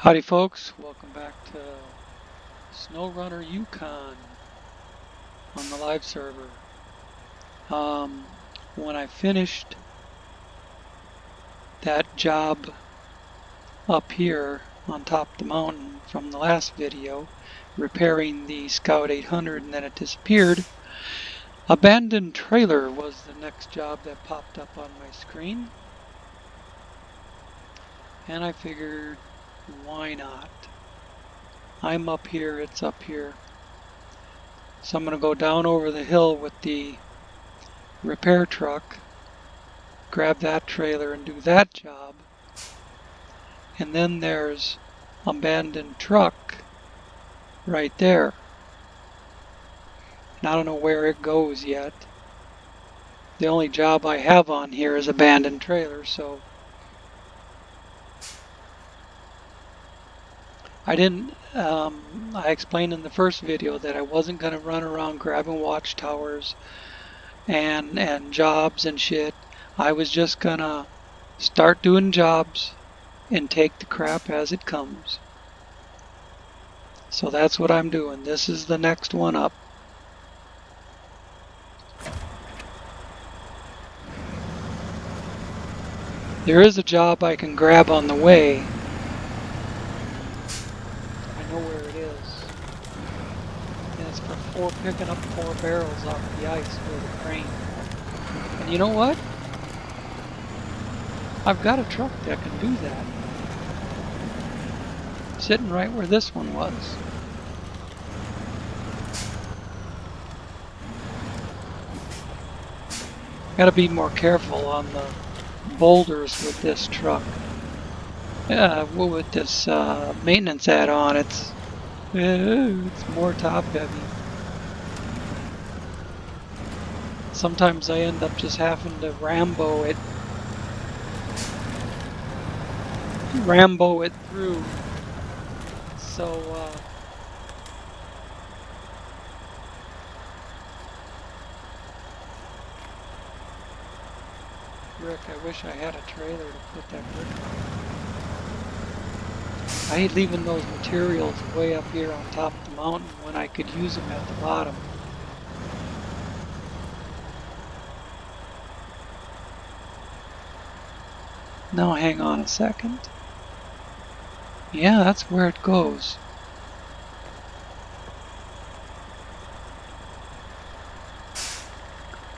Howdy folks, welcome back to SnowRunner Yukon on the live server. When I finished that job up here on top of the mountain from the last video, repairing the Scout 800 and then it disappeared, abandoned trailer was the next job that popped up on my screen. And I figured, why not? I'm up here, it's up here. So I'm going to go down over the hill with the repair truck, grab that trailer and do that job. And then there's abandoned truck right there. And I don't know where it goes yet. The only job I have on here is abandoned trailer, so I explained in the first video that I wasn't going to run around grabbing watchtowers and jobs and shit. I was just going to start doing jobs and take the crap as it comes. So that's what I'm doing. This is the next one up. There is a job I can grab on the way. I know where it is. And it's for picking up 4 barrels off the ice with a crane. And you know what? I've got a truck that can do that. Sitting right where this one was. Gotta be more careful on the boulders with this truck. With this maintenance add-on, it's more top heavy. Sometimes I end up just having to Rambo it through. So Rick, I wish I had a trailer to put that brick on. I hate leaving those materials way up here on top of the mountain when I could use them at the bottom. Now hang on a second. Yeah, that's where it goes.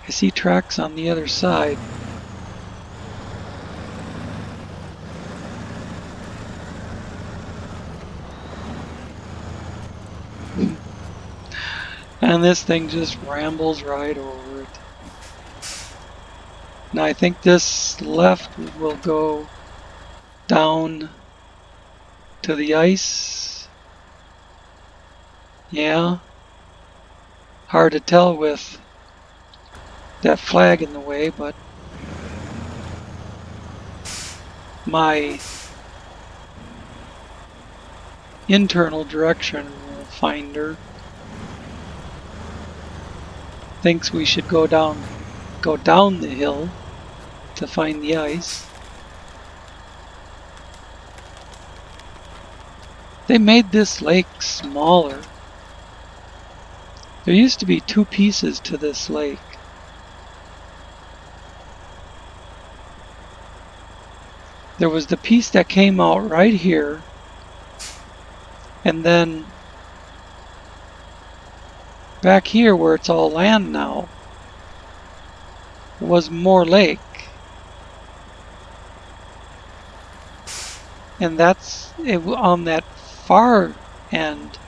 I see tracks on the other side. And this thing just rambles right over it. Now I think this left will go down to the ice. Yeah. Hard to tell with that flag in the way, but my internal direction finder thinks we should go down the hill to find the ice. They made this lake smaller. There used to be 2 pieces to this lake. There was the piece that came out right here, and then back here where it's all land now was more lake. And that's it, on that far end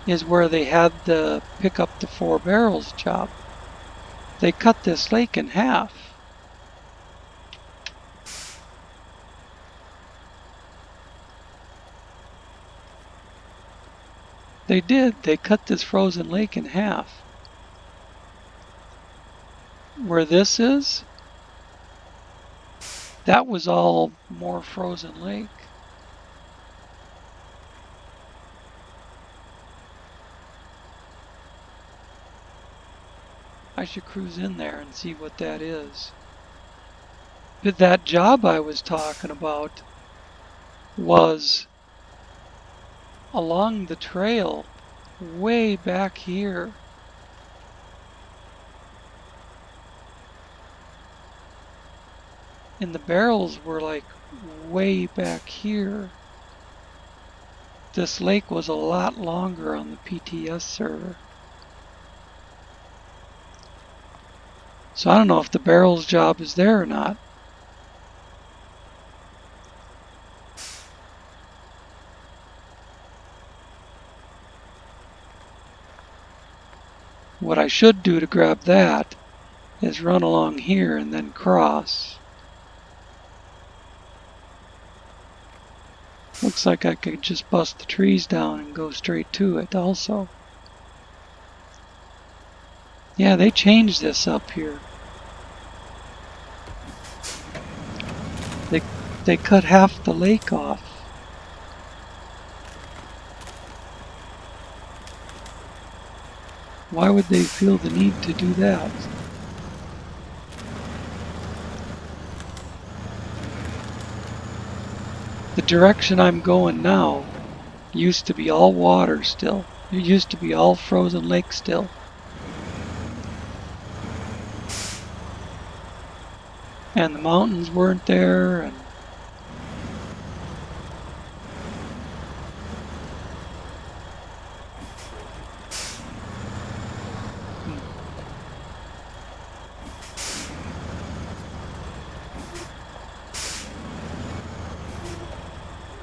is where they had the pick up the 4 barrels job. They cut this lake in half. They did. They cut this frozen lake in half. Where this is, that was all more frozen lake. I should cruise in there and see what that is. But that job I was talking about was along the trail way back here. And the barrels were like way back here. This lake was a lot longer on the PTS server. So I don't know if the barrels job is there or not. What I should do to grab that is run along here and then cross. Looks like I could just bust the trees down and go straight to it also. Yeah, they changed this up here. They cut half the lake off. Why would they feel the need to do that? The direction I'm going now used to be all water still. It used to be all frozen lake still. And the mountains weren't there, and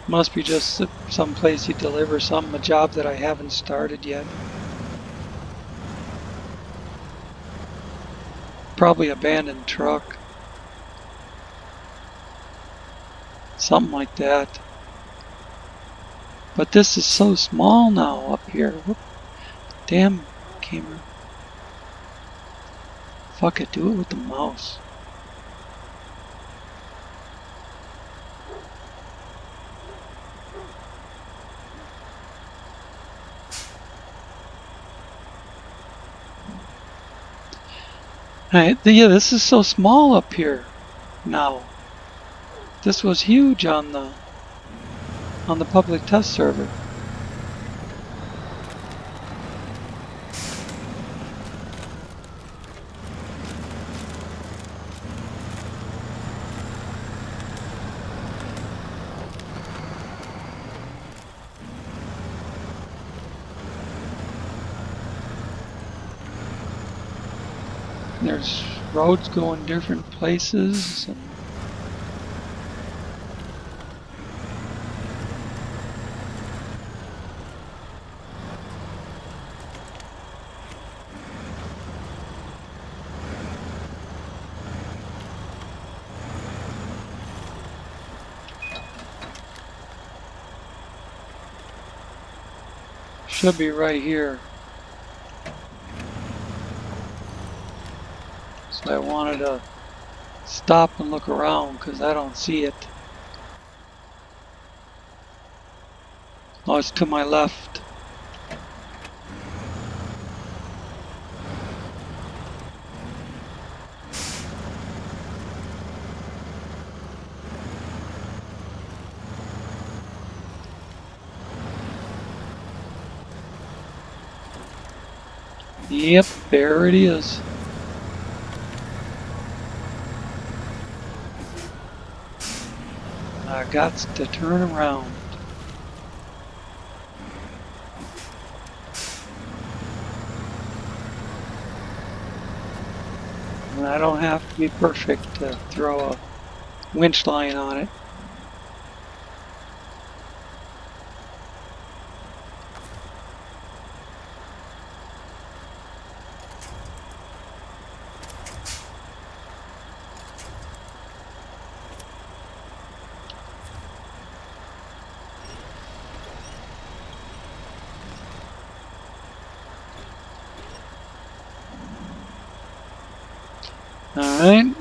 must be just some place you deliver something, a job that I haven't started yet. Probably abandoned truck. Something like that. But this is so small now up here. Whoop. Damn camera. Fuck it, do it with the mouse. Yeah, this is so small up here now. This was huge on the public test server. There's roads going different places. And should be right here. So I wanted to stop and look around because I don't see it. Oh, it's to my left. Yep, there it is. I got to turn around. And I don't have to be perfect to throw a winch line on it. Alright.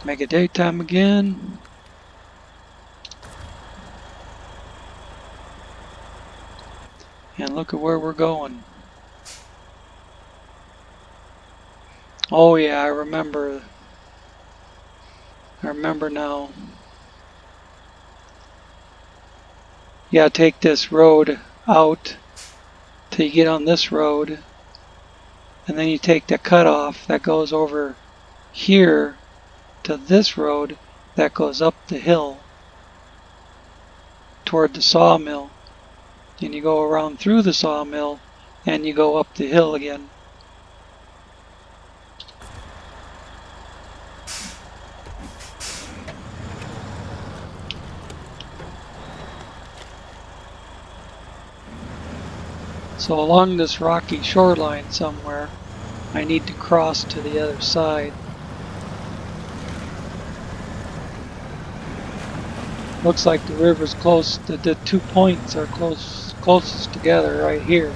Make it daytime again. And look at where we're going. Oh yeah, I remember. I remember now. You gotta take this road out till you get on this road, and then you take the cutoff that goes over here to this road that goes up the hill toward the sawmill, and you go around through the sawmill and you go up the hill again. So along this rocky shoreline somewhere, I need to cross to the other side. Looks like the river's close, the 2 points are closest together right here.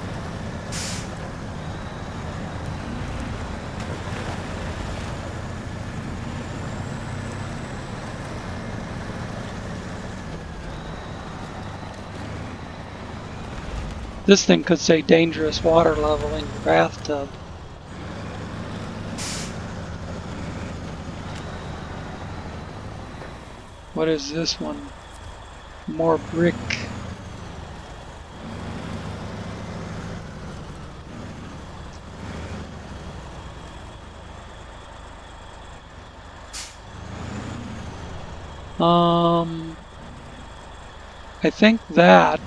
This thing could say dangerous water level in your bathtub. What is this one? More brick. I think that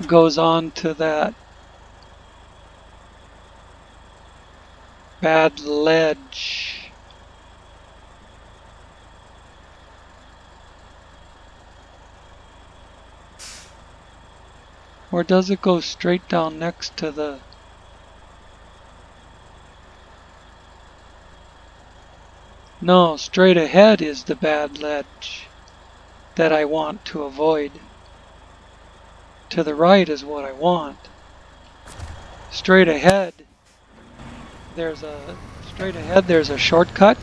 goes on to that bad ledge. Or does it go straight down next to the... No, straight ahead is the bad ledge that I want to avoid. To the right is what I want. Straight ahead, there's a shortcut,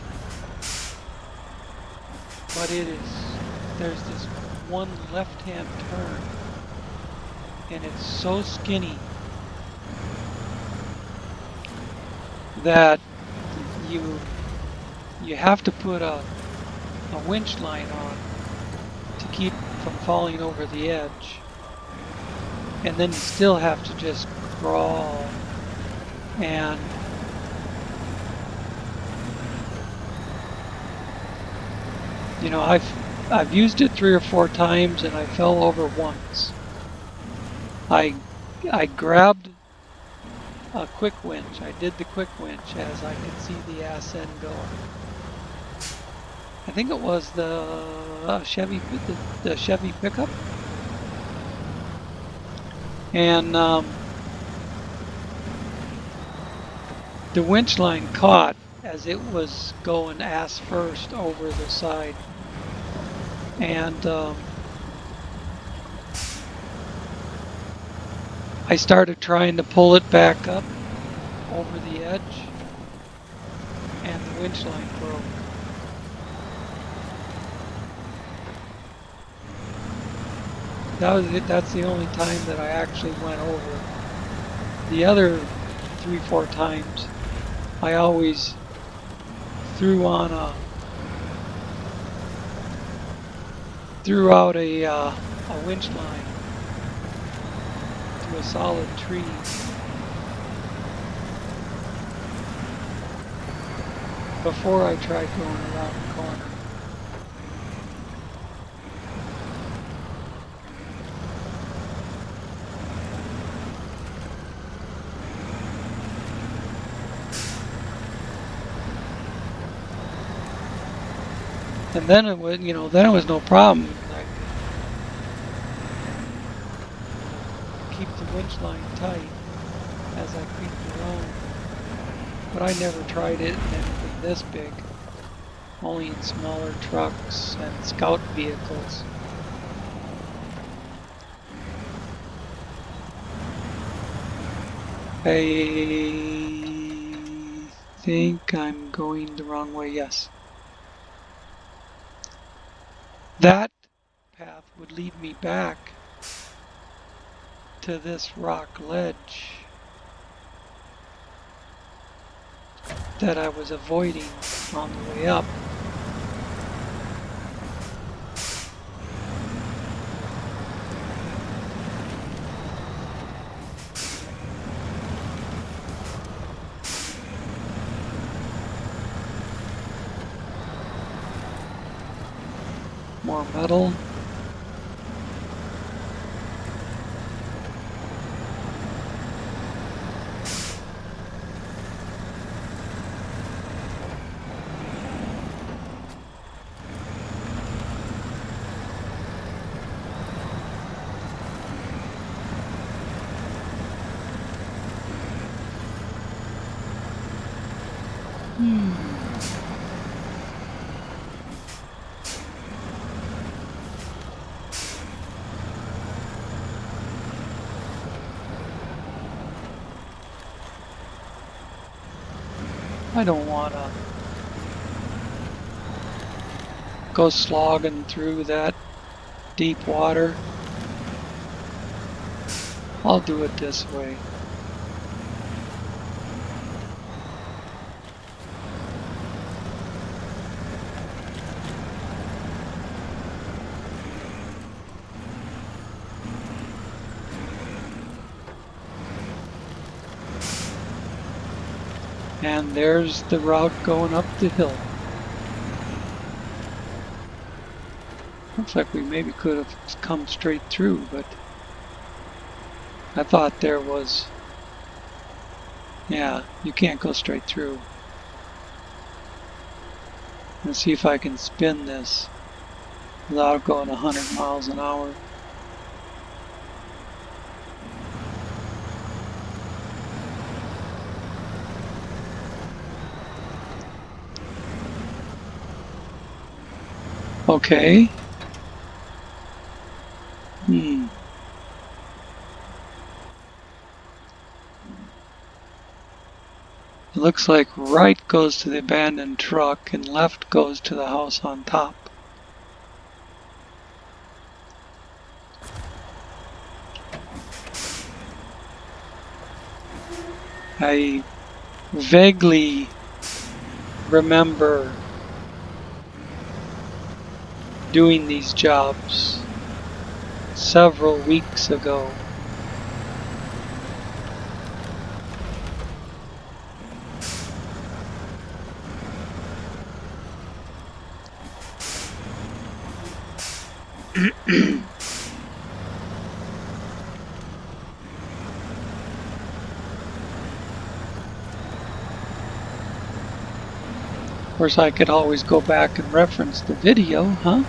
but there's this one left-hand turn, and it's so skinny that you have to put a winch line on to keep from falling over the edge, and then you still have to just crawl. And you know, I've used it 3 or 4 times and I fell over once. I grabbed a quick winch. I did the quick winch as I could see the ass end go. I think it was the Chevy pickup, and the winch line caught as it was going ass first over the side, and I started trying to pull it back up over the edge, and the winch line broke. That was it. That's the only time that I actually went over. The other 3-4 times, I always threw out a winch line to a solid tree. Before I tried going around the corner. And then it was, then it was no problem. I could keep the winch line tight as I creeped around. But I never tried it in anything this big. Only in smaller trucks and scout vehicles. I think I'm going the wrong way, yes. That path would lead me back to this rock ledge that I was avoiding on the way up. more metal. I don't want to go slogging through that deep water. I'll do it this way. And there's the route going up the hill. Looks like we maybe could have come straight through, but I thought there was... Yeah, you can't go straight through. Let's see if I can spin this without going 100 miles an hour. Okay. It looks like right goes to the abandoned truck and left goes to the house on top. I vaguely remember doing these jobs several weeks ago. Of course, I could always go back and reference the video, huh?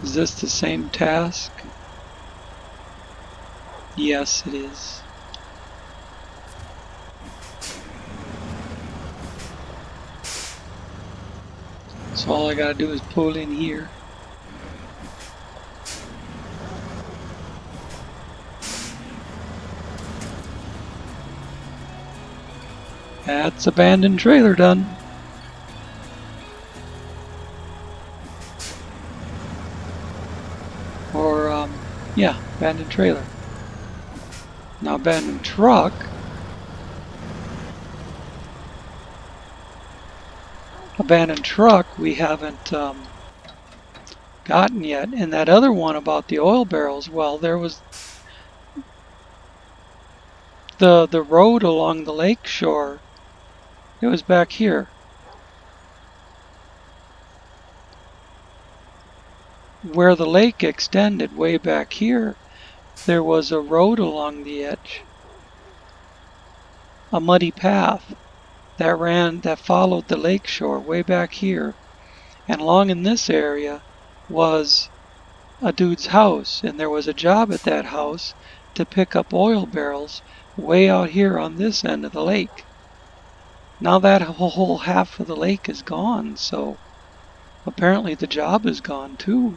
Is this the same task? Yes, it is. So all I gotta do is pull in here. That's abandoned trailer done. Or, yeah, abandoned trailer. Now abandoned truck. Abandoned truck we haven't gotten yet. And that other one about the oil barrels, well, there was the road along the lake shore. It was back here. Where the lake extended way back here, there was a road along the edge. A muddy path that followed the lake shore way back here. And along in this area was a dude's house, and there was a job at that house to pick up oil barrels way out here on this end of the lake. Now that whole half of the lake is gone, so apparently the job is gone too.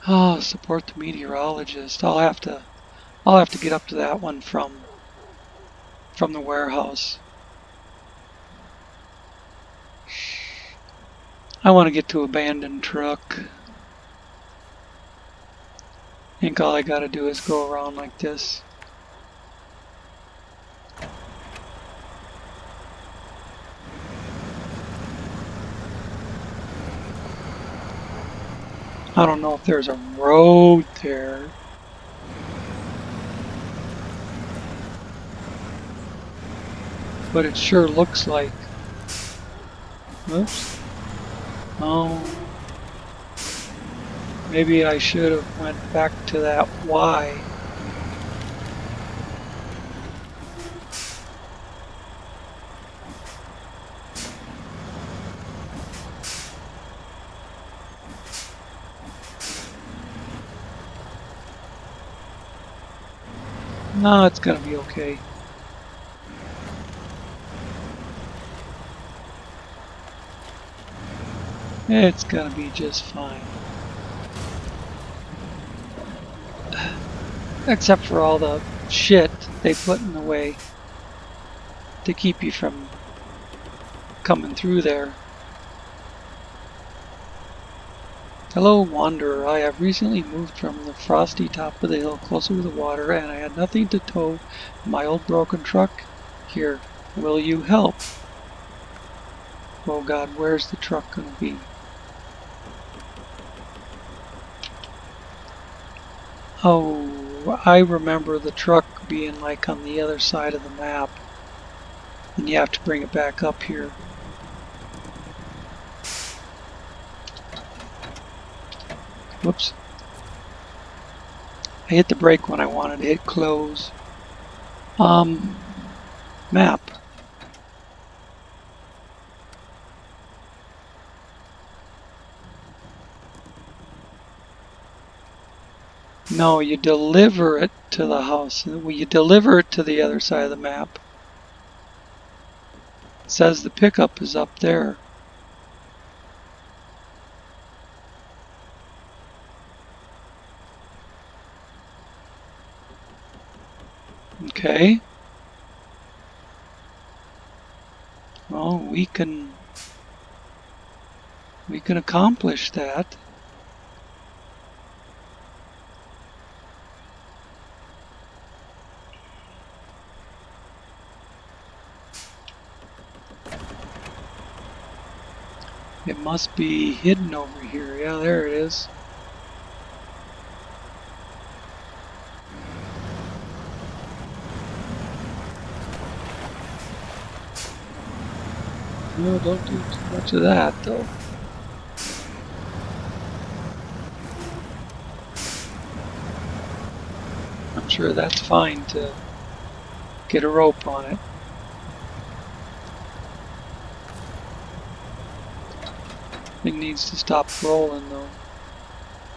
Oh, support the meteorologist. I'll have to get up to that one from the warehouse. I want to get to abandoned truck. I think all I gotta do is go around like this. I don't know if there's a road there. But it sure looks like. Oops. Oh. Maybe I should have went back to that Y. No, it's gonna be okay. It's gonna be just fine. Except for all the shit they put in the way to keep you from coming through there. Hello, Wanderer. I have recently moved from the frosty top of the hill closer to the water, and I had nothing to tow my old broken truck here. Will you help? Oh God, where's the truck gonna be? Oh, I remember the truck being like on the other side of the map, and you have to bring it back up here. Whoops. I hit the brake when I wanted to hit close. Map. No, you deliver it to the house. Well, you deliver it to the other side of the map. It says the pickup is up there. Okay. Well, we can accomplish that. It must be hidden over here. Yeah, there it is. No, don't do too much of that, though. I'm sure that's fine to get a rope on it. Thing needs to stop rolling, though.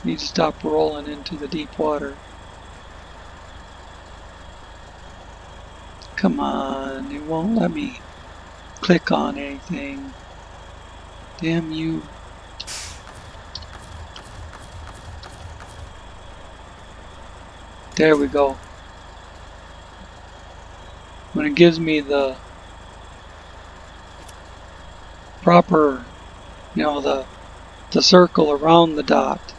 Needs to stop rolling into the deep water. Come on, it won't let me click on anything. Damn you. There we go. When it gives me the proper, the circle around the dot,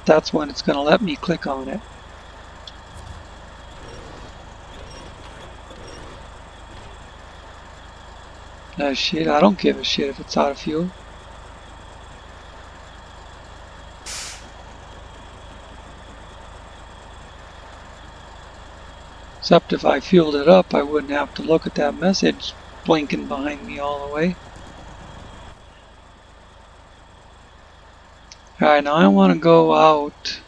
that's when it's going to let me click on it. Shit, I don't give a shit if it's out of fuel. Except if I fueled it up, I wouldn't have to look at that message blinking behind me all the way. Alright, now I want to go out,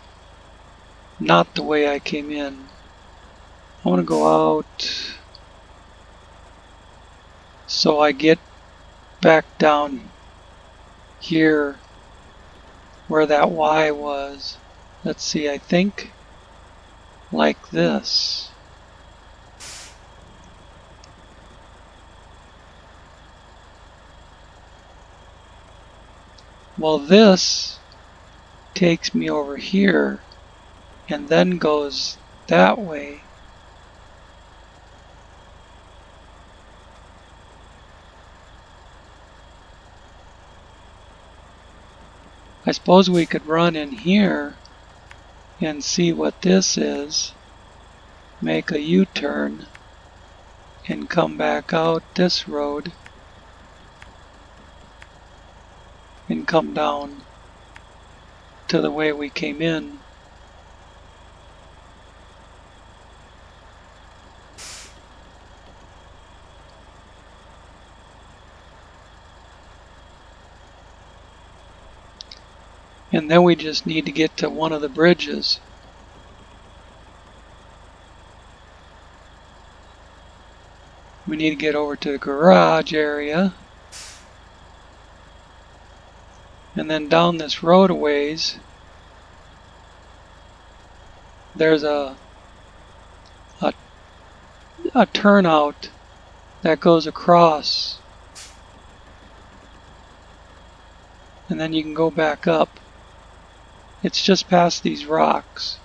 not the way I came in. I want to go out so I get back down here where that Y was. Let's see, I think like this. Well, this takes me over here and then goes that way. I suppose we could run in here and see what this is, make a U-turn, and come back out this road and come down to the way we came in. And then we just need to get to one of the bridges. We need to get over to the garage area. And then down this road a ways, there's a turnout that goes across. And then you can go back up. It's just past these rocks.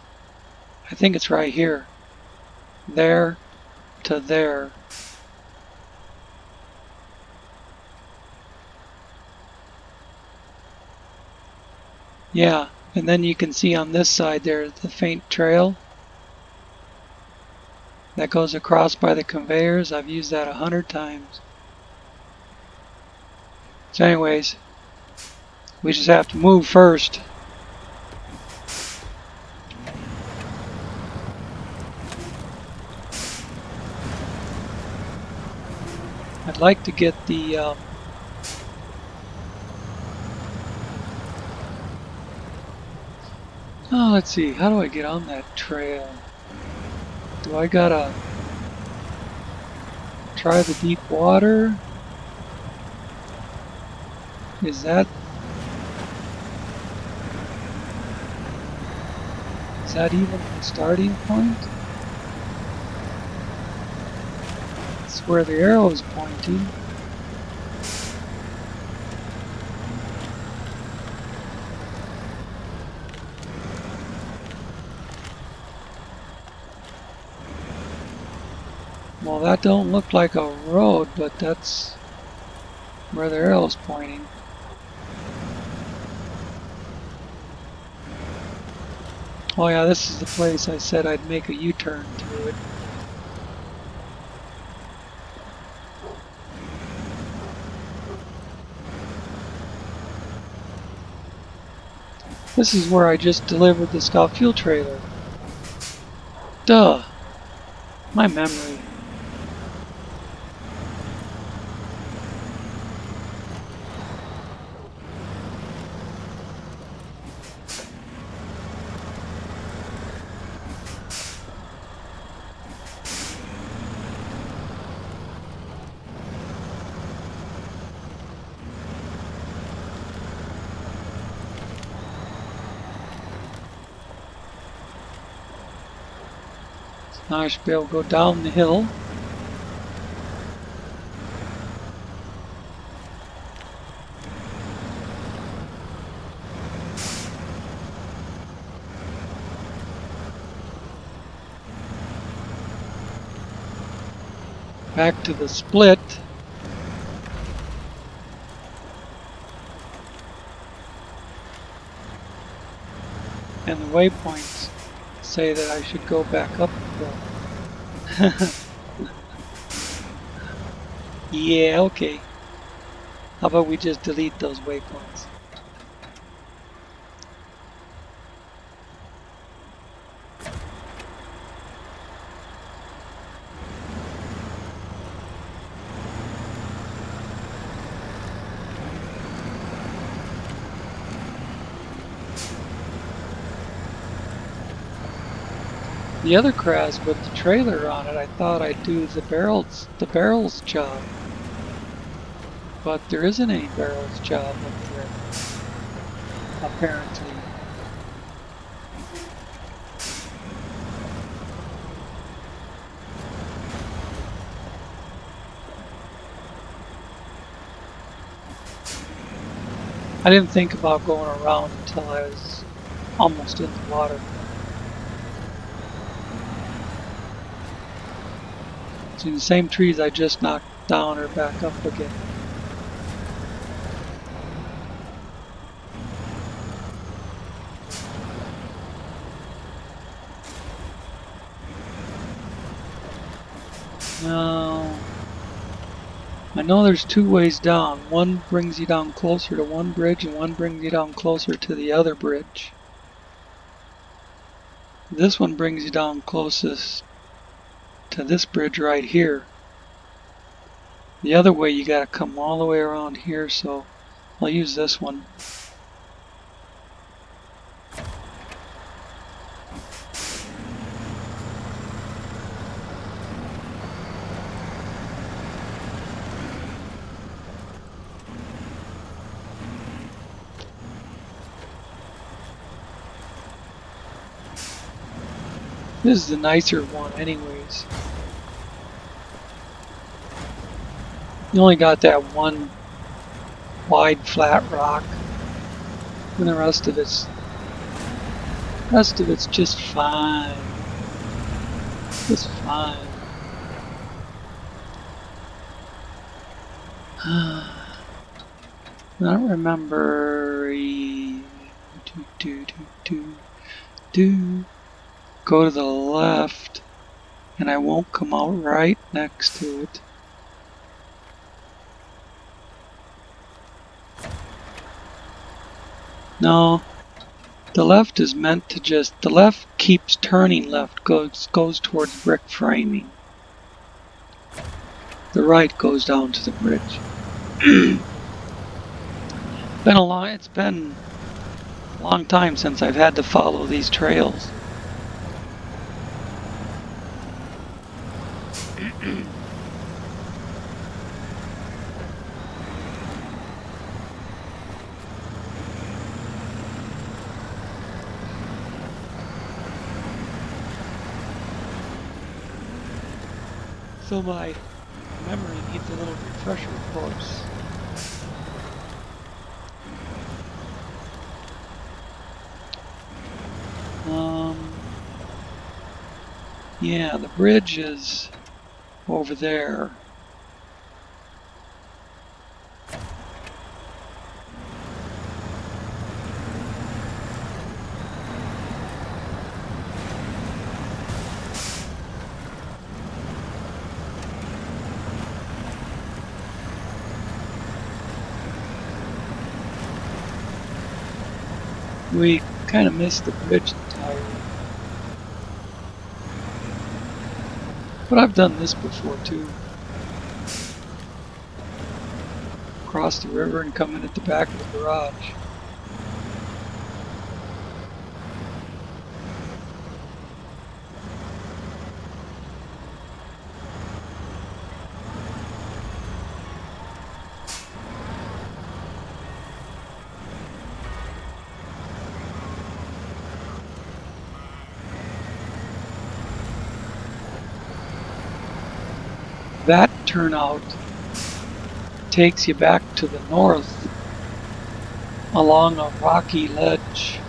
I think it's right here. There to there. Yeah, and then you can see on this side there the faint trail that goes across by the conveyors. I've used that 100 times. So anyways, we just have to move first. I'd like to get the oh, let's see, how do I get on that trail? Do I gotta try the deep water? Is that even the starting point? It's where the arrow is pointing. Well, that don't look like a road, but that's where the arrow's pointing. Oh yeah, this is the place I said I'd make a U-turn through it. This is where I just delivered the scout fuel trailer. Duh! My memory. Now I should be able to go down the hill. Back to the split. And the waypoints say that I should go back up the hill. Yeah, okay. How about we just delete those waypoints? The other crash with the trailer on it, I thought I'd do the barrels job. But there isn't any barrels job up there, apparently. I didn't think about going around until I was almost in the water. See, the same trees I just knocked down are back up again. Now, I know there's two ways down. One brings you down closer to one bridge and one brings you down closer to the other bridge. This one brings you down closest to this bridge right here. The other way you gotta come all the way around here, so I'll use this one. This is the nicer one anyways. You only got that one wide flat rock, and the rest of it's just fine. Just fine. I don't remember. Go to the left, and I won't come out right next to it. No, the left is meant to just, the left keeps turning left, goes towards brick framing. The right goes down to the bridge. It's been a long time since I've had to follow these trails. So my memory needs a little refresher course. Yeah, the bridge is over there. We kind of missed the bridge entirely. But I've done this before too. Cross the river and come in at the back of the garage. That turnout takes you back to the north along a rocky ledge.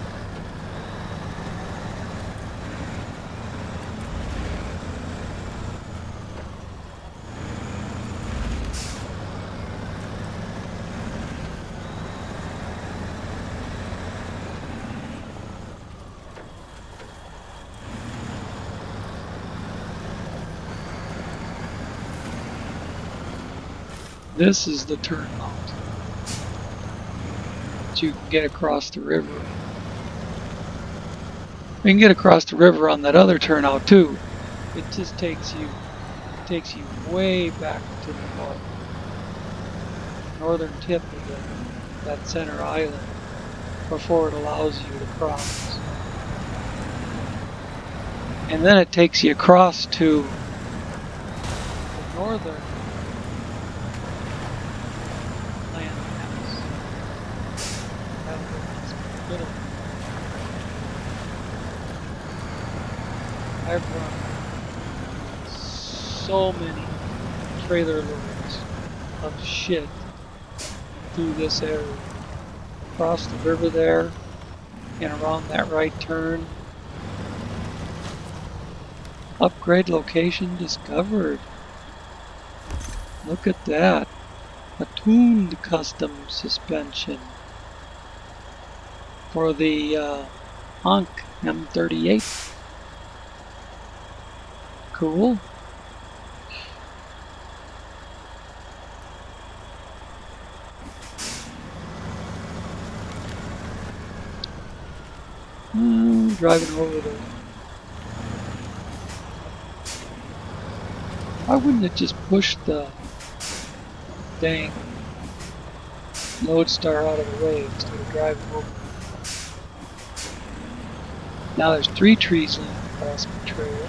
This is the turnout that you can get across the river. You can get across the river on that other turnout too. It just takes you way back to the northern tip of that center island before it allows you to cross. And then it takes you across to the northern I've run so many trailer loads of shit through this area. Across the river there and around that right turn. Upgrade location discovered. Look at that. A tuned custom suspension for the ANK M38. Cool. Driving over Why wouldn't it just push the dang lodestar out of the way instead of driving over it? Now there's 3 trees laying across my trail.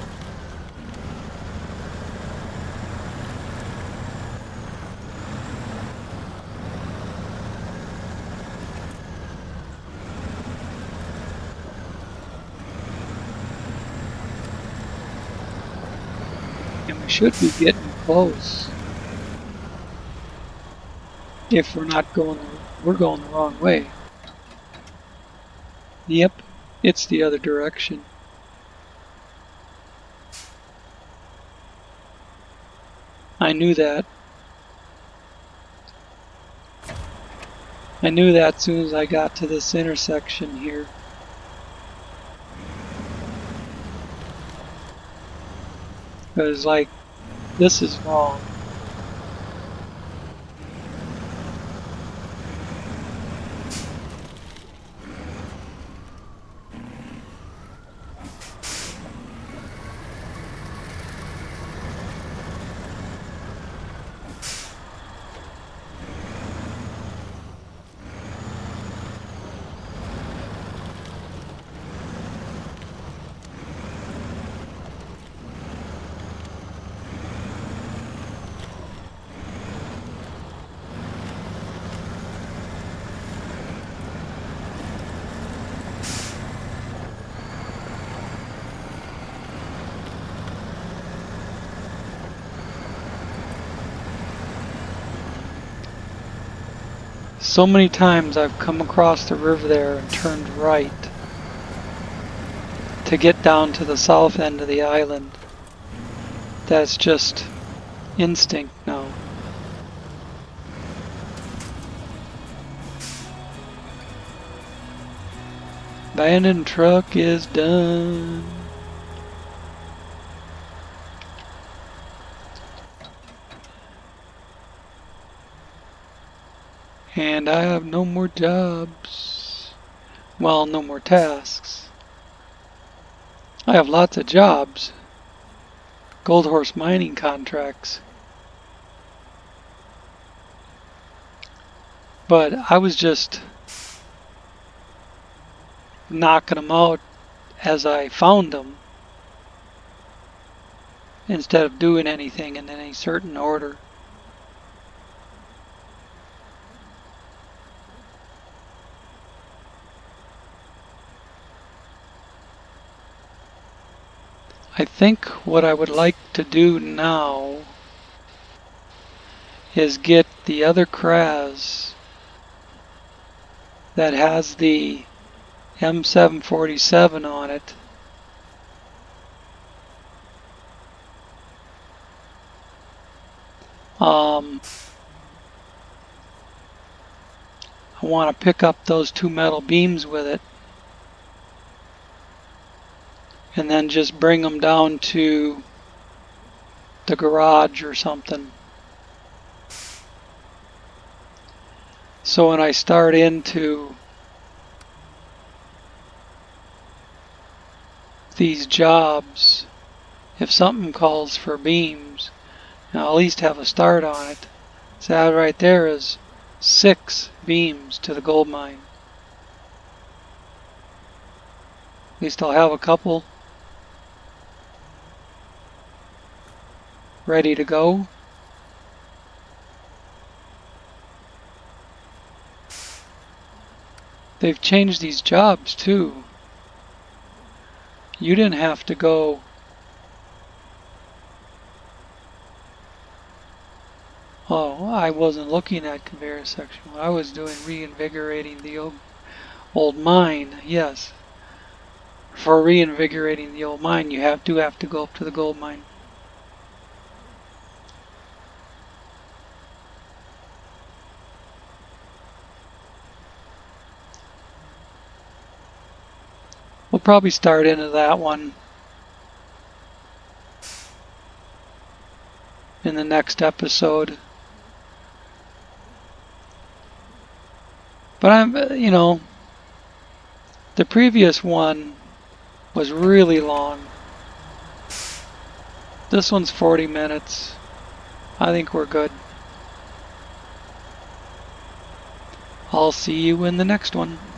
And we should be getting close. If we're not going, we're going the wrong way. Yep, it's the other direction. I knew that. I knew that as soon as I got to this intersection here. It was like, this is wrong. So many times I've come across the river there and turned right to get down to the south end of the island. That's just instinct now. Abandoned truck is done. And I have no more jobs. Well, no more tasks. I have lots of jobs. Gold Horse mining contracts. But I was just knocking them out as I found them, instead of doing anything in any certain order. I think what I would like to do now is get the other Kraz that has the M747 on it. I want to pick up those 2 metal beams with it and then just bring them down to the garage or something. So when I start into these jobs, if something calls for beams, I'll at least have a start on it. So that right there is 6 beams to the gold mine. At least I'll have a couple ready to go. They've changed these jobs too. You didn't have to go I wasn't looking at conveyor section. I was doing reinvigorating the old mine. Yes. For reinvigorating the old mine, you do have to go up to the gold mine. We'll probably start into that one in the next episode. But the previous one was really long. This one's 40 minutes. I think we're good. I'll see you in the next one.